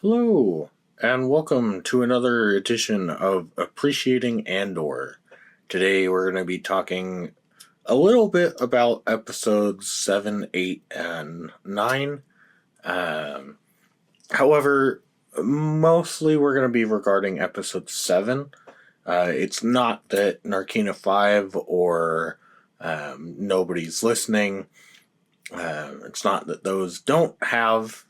Hello, and welcome to another edition of Appreciating Andor. Today we're going to be talking a little bit about episodes 7, 8, and 9. Um, However, mostly we're going to be regarding episode 7. It's not that Narkina 5 or Nobody's Listening. It's not that those don't have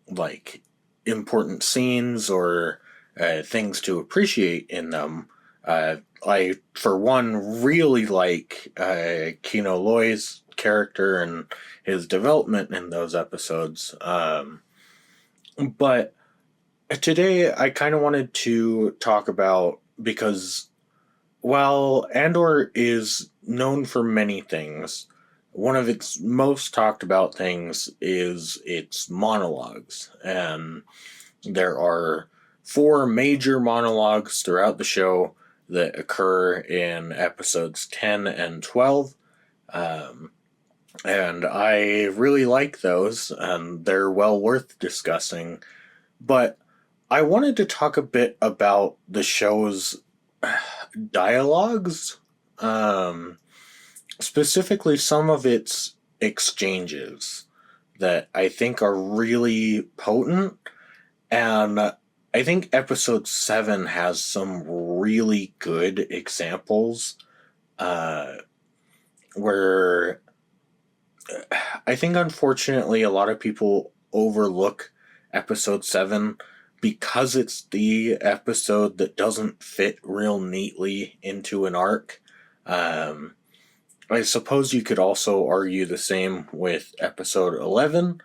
like important scenes or things to appreciate in them. I, for one, really like Kino Loy's character and his development in those episodes. But today, I kind of wanted to talk about because while Andor is known for many things, one of its most talked about things is its monologues. And there are four major monologues throughout the show that occur in episodes 10 and 12. Um, and I really like those, and they're well worth discussing. But I wanted to talk a bit about the show's dialogues, um, specifically some of its exchanges that I think are really potent. And I think episode 7 has some really good examples uh, where I think, unfortunately, a lot of people overlook episode 7 because it's the episode that doesn't fit real neatly into an arc. Um, I suppose you could also argue the same with episode 11.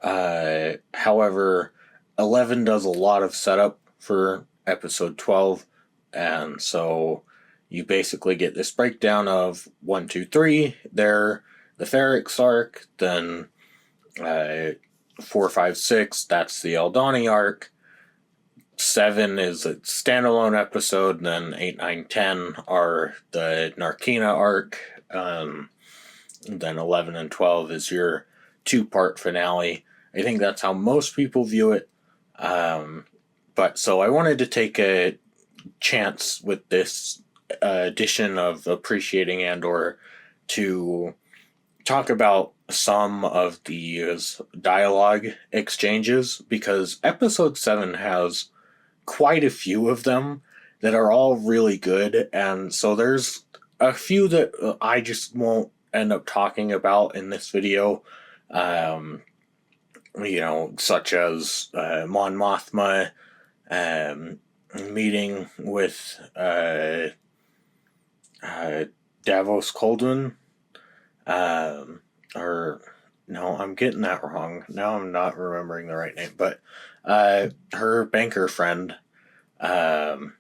However, 11 does a lot of setup for episode 12, and so you basically get this breakdown of 1, 2, 3. They're the Ferrix arc, then 4, 5, 6, that's the Aldani arc. 7 is a standalone episode, and then 8, 9, 10 are the Narkina arc. Then 11 and 12 is your two-part finale. I think that's how most people view it. But so I wanted to take a chance with this edition of Appreciating Andor to talk about some of these dialogue exchanges, because episode 7 has quite a few of them that are all really good, and so there's a few that I just won't end up talking about in this video, such as Mon Mothma meeting with Davos Coldman, or no, I'm getting that wrong. Now I'm not remembering the right name, but her banker friend, and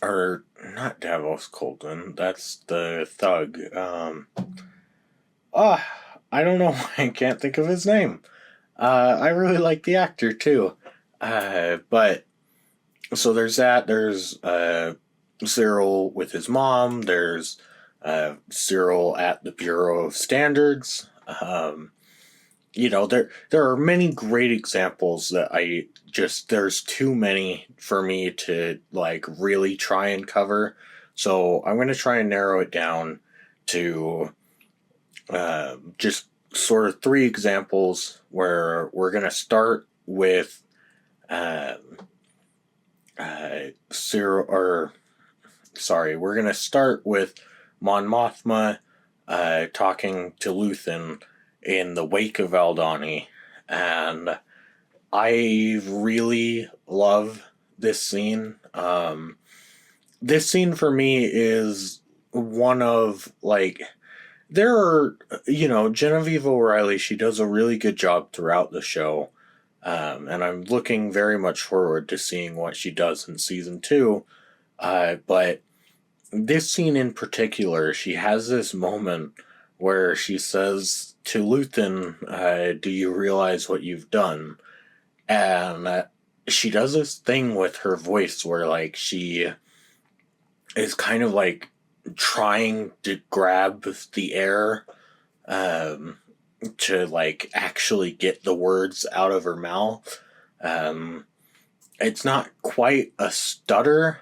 or not Davos Coldman. That's the thug. I don't know why I can't think of his name. I really like the actor too. But so there's that. There's Cyril with his mom. There's Cyril at the Bureau of Standards. There are many great examples that there's too many for me to really try and cover. So I'm going to try and narrow it down to just sort of three examples where we're going to start with Cyril, we're going to start with Mon Mothma talking to Luthen in the wake of Aldani, and I really love this scene. This scene for me is one of, there are, Genevieve O'Reilly, she does a really good job throughout the show, and I'm looking very much forward to seeing what she does in season 2, but this scene in particular, she has this moment where she says to Luthen, do you realize what you've done? And she does this thing with her voice where, she is kind of, trying to grab the air, to like actually get the words out of her mouth. It's not quite a stutter,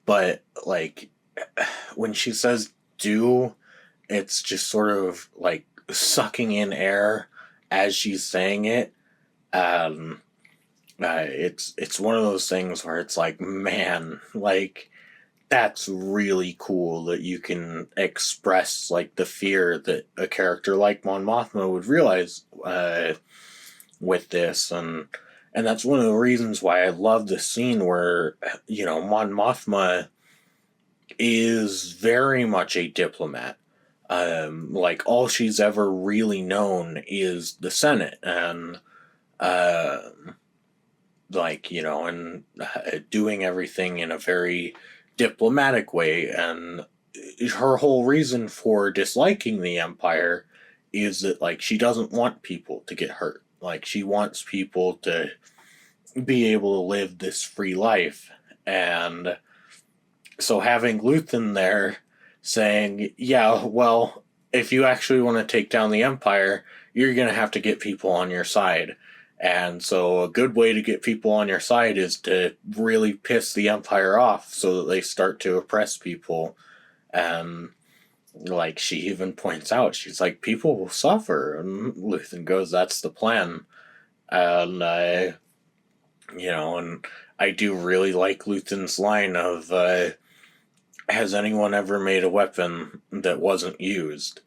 but like when she says do, it's just sort of like sucking in air as she's saying it. Um, it's one of those things where it's like, man, like that's really cool that you can express like the fear that a character like Mon Mothma would realize with this, and that's one of the reasons why I love the scene where Mon Mothma is very much a diplomat. Like all she's ever really known is the Senate, and uh, and doing everything in a very diplomatic way. And her whole reason for disliking the Empire is that like she doesn't want people to get hurt. Like she wants people to be able to live this free life. And so having Luthen there saying, yeah, well, if you actually want to take down the Empire, you're going to have to get people on your side. And so a good way to get people on your side is to really piss the Empire off so that they start to oppress people. And like she even points out, she's like, people will suffer. And Luthen goes, that's the plan. And and I do really like Luthen's line of, has anyone ever made a weapon that wasn't used?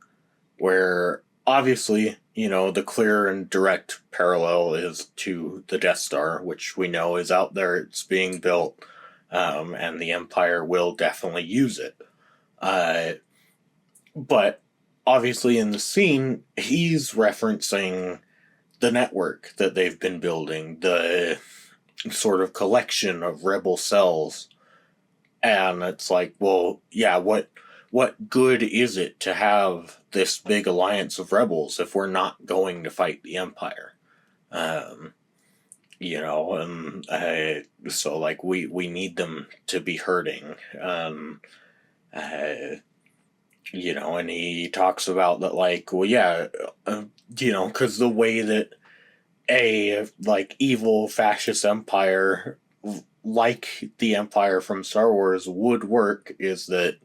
Where obviously, the clear and direct parallel is to the Death Star, which we know is out there, it's being built, and the Empire will definitely use it. But obviously, in the scene, he's referencing the network that they've been building, the sort of collection of rebel cells. And it's like, well, yeah, what good is it to have this big alliance of rebels if we're not going to fight the Empire? And so like we need them to be hurting. Uh, and he talks about that, like, well, yeah, because the way that a like evil fascist empire like the Empire from Star Wars would work is that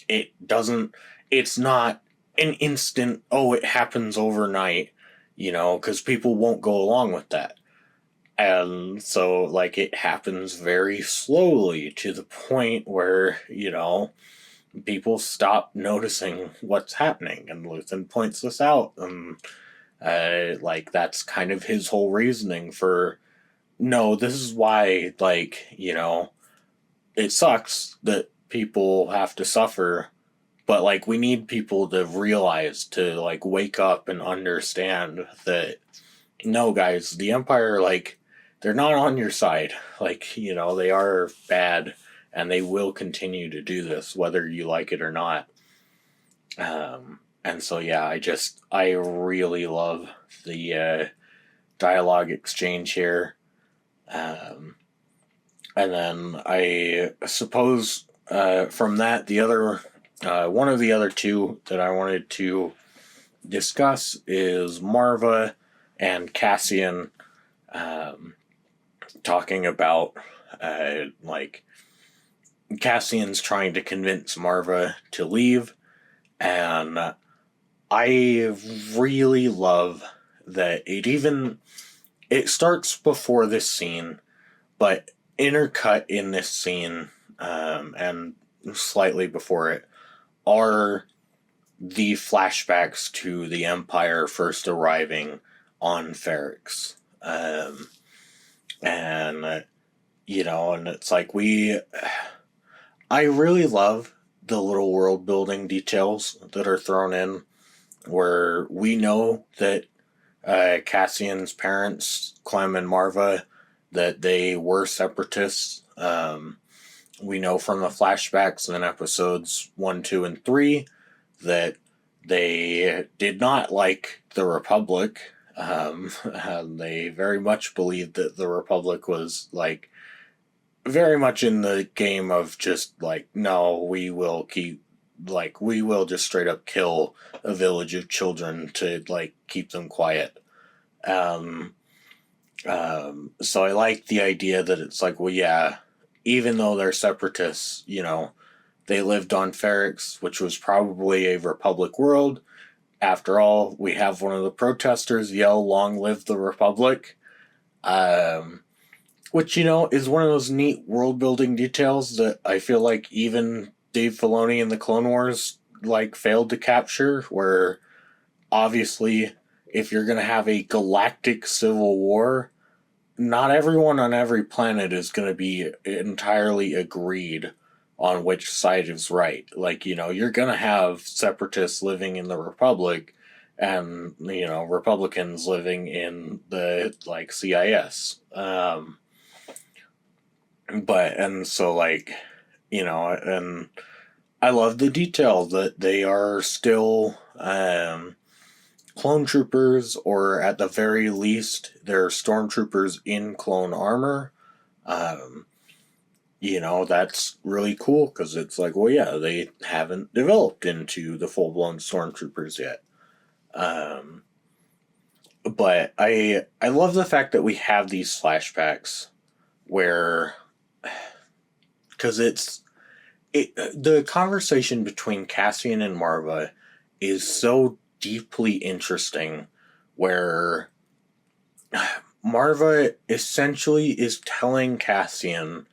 it's not an instant, oh, it happens overnight, because people won't go along with that. And so, like, it happens very slowly to the point where, people stop noticing what's happening. And Luthen points this out. And, that's kind of his whole reasoning for, no, this is why, it sucks that people have to suffer, but, we need people to realize, to, wake up and understand that, no, guys, the Empire, they're not on your side. They are bad, and they will continue to do this, whether you like it or not. And so, yeah, I really love the dialogue exchange here. And then I suppose from that, the other one of the other two that I wanted to discuss is Marva and Cassian talking about Cassian's trying to convince Marva to leave, and I really love that it starts before this scene, but intercut in this scene and slightly before it are the flashbacks to the Empire first arriving on Ferrix. And it's like I really love the little world building details that are thrown in, where we know that Cassian's parents, Clem and Marva, that they were separatists. We know from the flashbacks in episodes 1, 2, and 3 that they did not like the Republic. They very much believed that the Republic was very much in the game of just no, we will keep like, we will just straight up kill a village of children to, like, keep them quiet. Um, so I like the idea that it's like, well, yeah, even though they're separatists, they lived on Ferrix, which was probably a Republic world. After all, we have one of the protesters yell, "Long live the Republic." Um, which, is one of those neat world building details that I feel like even Dave Filoni in the Clone Wars, like, failed to capture, where obviously, if you're going to have a galactic civil war, not everyone on every planet is going to be entirely agreed on which side is right. Like, you're going to have separatists living in the Republic and, Republicans living in the, like, CIS. And so, like, and I love the detail that they are still clone troopers, or at the very least, they're stormtroopers in clone armor. Um, that's really cool because it's like, well, yeah, they haven't developed into the full blown stormtroopers yet. But I love the fact that we have these flashbacks where, because the conversation between Cassian and Marva is so deeply interesting, where Marva essentially is telling Cassian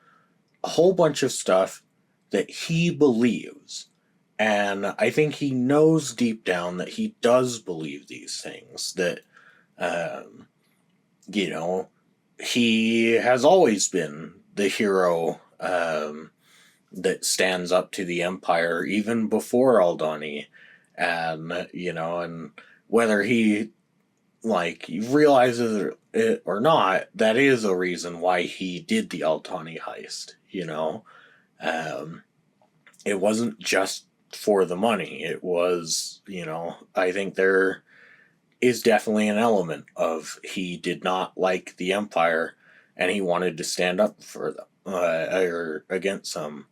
a whole bunch of stuff that he believes. And I think he knows deep down that he does believe these things. That, um, you know, he has always been the hero that stands up to the Empire, even before Aldani. And whether he, like, realizes it or not, that is a reason why he did the Aldani heist. Um, it wasn't just for the money. It was, I think there is definitely an element of he did not like the Empire and he wanted to stand up for them, or against them.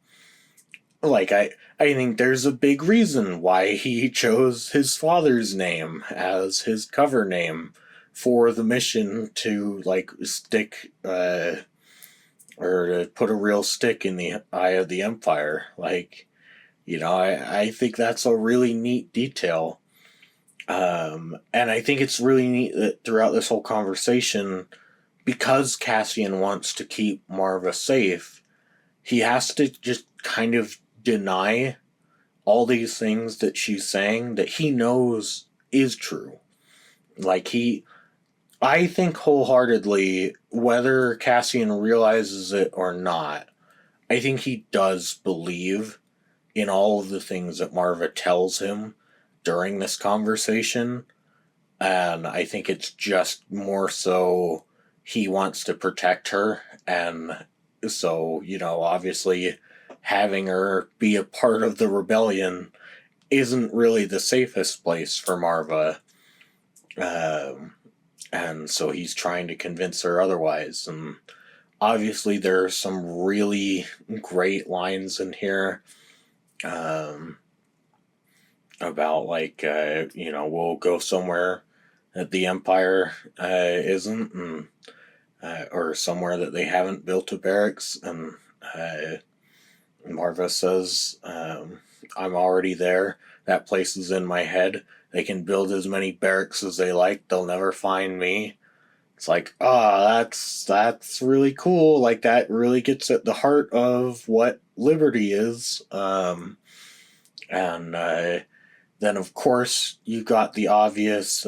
Like, I think there's a big reason why he chose his father's name as his cover name for the mission to, like, stick, or to put a real stick in the eye of the Empire. Like, I think that's a really neat detail. And I think it's really neat that throughout this whole conversation, because Cassian wants to keep Marva safe, he has to just kind of deny all these things that she's saying that he knows is true. Like, I think wholeheartedly, whether Cassian realizes it or not, I think he does believe in all of the things that Marva tells him during this conversation. And I think it's just more so he wants to protect her. And so, obviously, having her be a part of the rebellion isn't really the safest place for Marva. And so he's trying to convince her otherwise. And obviously, there are some really great lines in here, about, like, we'll go somewhere that the Empire isn't, and or somewhere that they haven't built a barracks. And Marva says, I'm already there. That place is in my head. They can build as many barracks as they like. They'll never find me. It's like, that's really cool. Like, that really gets at the heart of what liberty is. And then, of course, you got the obvious,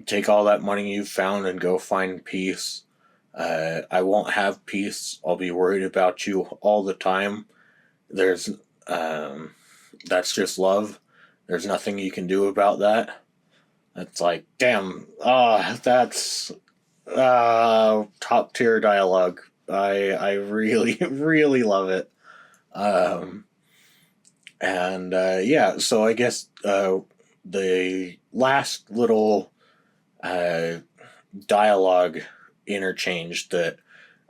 take all that money you've found and go find peace. I won't have peace. I'll be worried about you all the time. There's, that's just love. There's nothing you can do about that. It's like, damn, that's top tier dialogue. I really, really love it. And yeah, so I guess the last little dialogue interchange that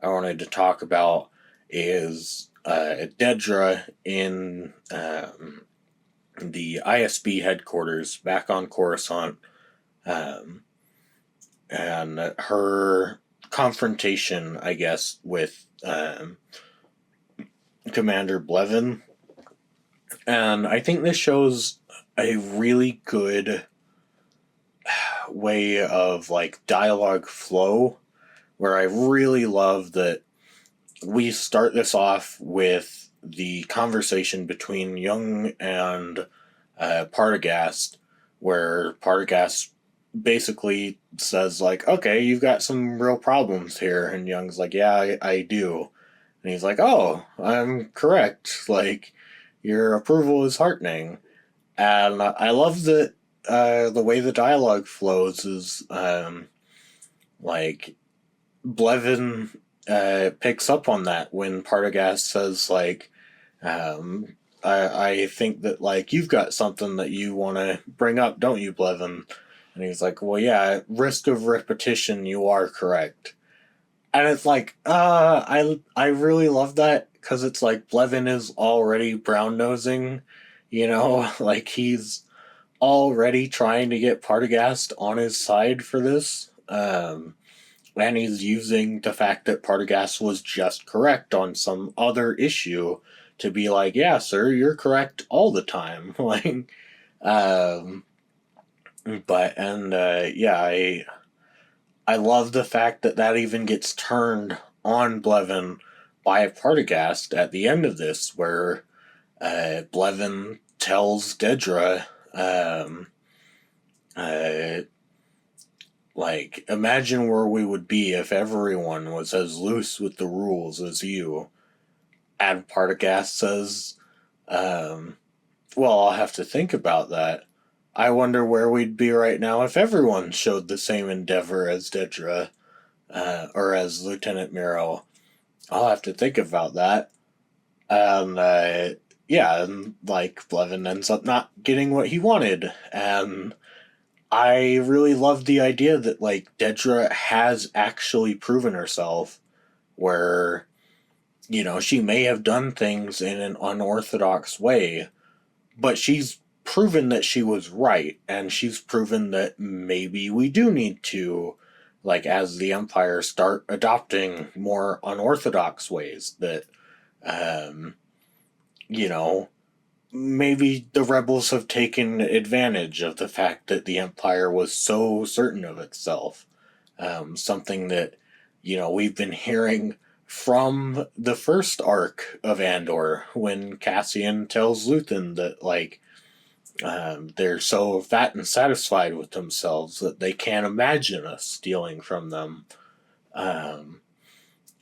I wanted to talk about is Dedra in the ISB headquarters back on Coruscant, um, and her confrontation, I guess, with Commander Blevin. And I think this shows a really good way of like dialogue flow, where I really love that we start this off with the conversation between Young and Partagast, where Partagast basically says like, okay, you've got some real problems here, and Young's like, yeah, I do. And he's like, oh, I'm correct, like your approval is heartening. And I love that the way the dialogue flows is like Blevin picks up on that when Partagast says like, I think that like you've got something that you want to bring up, don't you, Blevin? And he's like, well, yeah, at risk of repetition, you are correct. And it's like, I really love that because it's like Blevin is already brown nosing, like he's already trying to get Partagast on his side for this. And he's using the fact that Partagast was just correct on some other issue to be like, yeah, sir, you're correct all the time. like, um, yeah, I love the fact that that even gets turned on Blevin by Partagast at the end of this, where Blevin tells Dedra, uh, like, imagine where we would be if everyone was as loose with the rules as you. And Partagast says, well, I'll have to think about that. I wonder where we'd be right now if everyone showed the same endeavor as Dedra, or as Lieutenant Miro. I'll have to think about that. And, yeah, and, like, Blevin ends up not getting what he wanted. And I really love the idea that, like, Dedra has actually proven herself, where, she may have done things in an unorthodox way, but she's proven that she was right, and she's proven that maybe we do need to, like, as the Empire start adopting more unorthodox ways, that, um, you know, maybe the rebels have taken advantage of the fact that the Empire was so certain of itself. Something that, we've been hearing from the first arc of Andor, when Cassian tells Luthen that, like, they're so fat and satisfied with themselves that they can't imagine us stealing from them. And,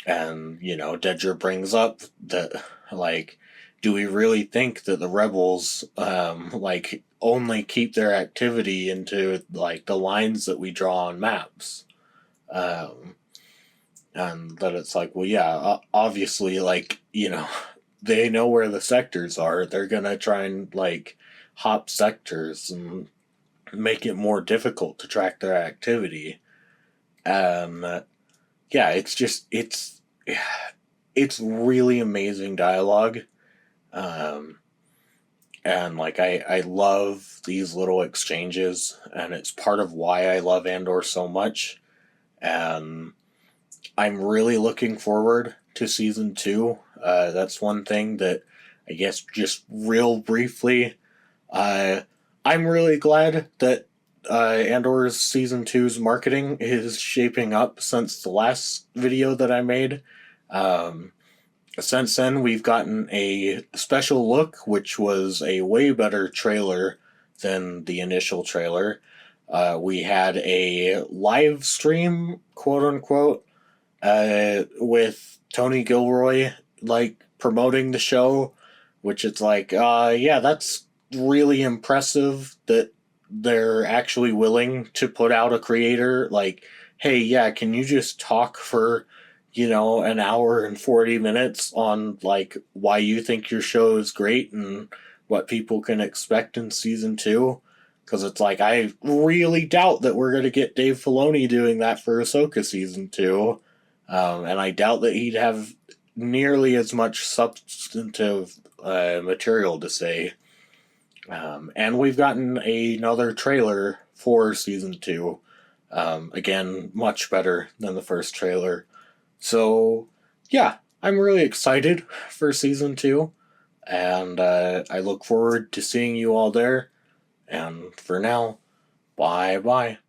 Dedra brings up that, like, do we really think that the rebels, like, only keep their activity into, like, the lines that we draw on maps? And that it's like, well, yeah, obviously, like, they know where the sectors are. They're gonna try and, like, hop sectors and make it more difficult to track their activity. And yeah, it's really amazing dialogue. Um, and like I love these little exchanges, and it's part of why I love Andor so much. And I'm really looking forward to season 2. That's one thing that I guess just real briefly, I'm really glad that Andor's season 2's marketing is shaping up since the last video that I made. Since then, we've gotten a special look, which was a way better trailer than the initial trailer. We had a live stream, quote unquote, with Tony Gilroy, like, promoting the show, which it's like, yeah, that's really impressive that they're actually willing to put out a creator. Like, hey, yeah, can you just talk for, an hour and 40 minutes on, like, why you think your show is great and what people can expect in season 2? Because it's like, I really doubt that we're going to get Dave Filoni doing that for Ahsoka season 2. And I doubt that he'd have nearly as much substantive material to say. And we've gotten another trailer for season 2. Again, much better than the first trailer. So, yeah, I'm really excited for season 2. And I look forward to seeing you all there. And for now, bye bye.